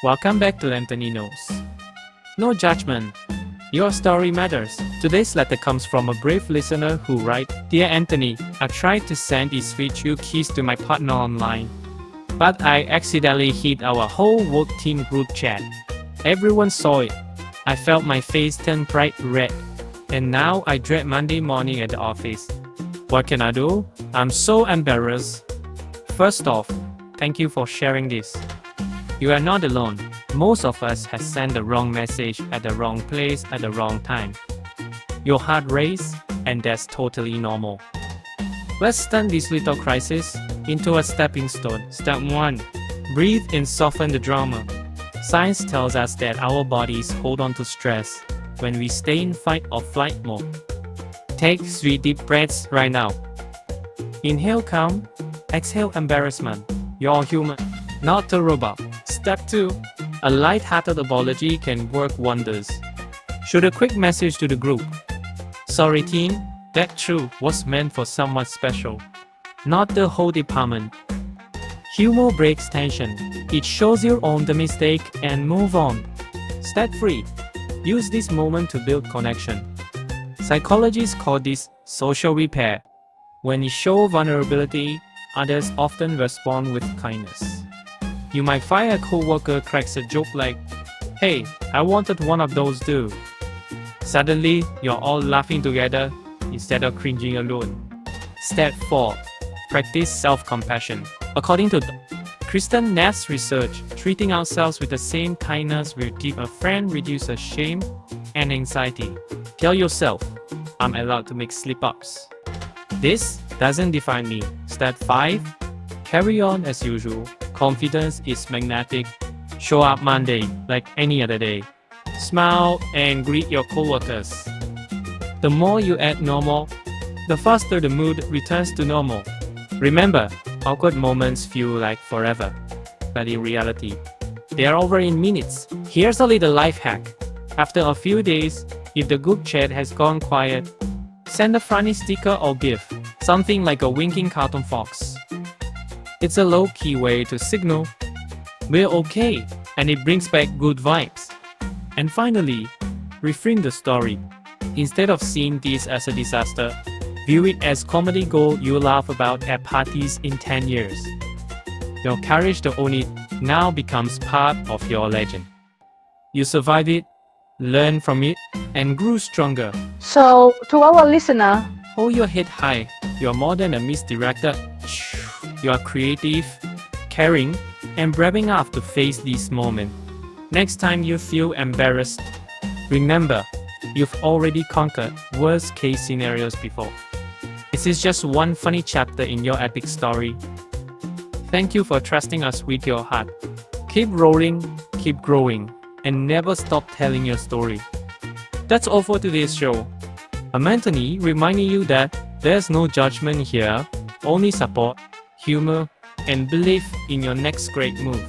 Welcome back to Anthony Knows. No judgment. Your story matters. Today's letter comes from a brave listener who writes, Dear Anthony, I tried to send a sweet kiss to my partner online, but I accidentally hit our whole work team group chat. Everyone saw it. I felt my face turn bright red, and now I dread Monday morning at the office. What can I do? I'm so embarrassed. First off, thank you for sharing this. You are not alone. Most of us have sent the wrong message at the wrong place at the wrong time. Your heart races, and that's totally normal. Let's turn this little crisis into a stepping stone. Step 1. Breathe and soften the drama. Science tells us that our bodies hold on to stress when we stay in fight or flight mode. Take 3 deep breaths right now. Inhale calm, exhale embarrassment. You're human, not a robot. Step 2. A light-hearted apology can work wonders. Shoot a quick message to the group. Sorry team, that true was meant for someone special, not the whole department. Humor breaks tension. It shows you own the mistake and move on. Step 3. Use this moment to build connection. Psychologists call this social repair. When you show vulnerability, others often respond with kindness. You might find a coworker cracks a joke like, Hey, I wanted one of those too. Suddenly, you're all laughing together instead of cringing alone. Step 4. Practice self-compassion. According to Kristen Neff's research, treating ourselves with the same kindness will give a friend reduces shame and anxiety. Tell yourself, I'm allowed to make slip-ups. This doesn't define me. Step 5. Carry on as usual. Confidence is magnetic. Show up Monday like any other day. Smile and greet your coworkers. The more you add normal, the faster the mood returns to normal. Remember, awkward moments feel like forever, but in reality, they are over in minutes. Here's a little life hack. After a few days, if the group chat has gone quiet, send a funny sticker or GIF, something like a winking cartoon fox. It's a low-key way to signal we're okay, and it brings back good vibes. And finally, reframe the story. Instead of seeing this as a disaster, view it as comedy gold you laugh about at parties in 10 years. Your courage to own it now becomes part of your legend. You survive it, learn from it, and grew stronger. So, to our listener, Hold your head high. You're more than a misdirected. You are creative, caring, and brave enough to face this moment. Next time you feel embarrassed, remember, you've already conquered worst-case scenarios before. This is just one funny chapter in your epic story. Thank you for trusting us with your heart. Keep rolling, keep growing, and never stop telling your story. That's all for today's show. I'm Anthony, reminding you that there's no judgment here, only support, humor, and belief in your next great move.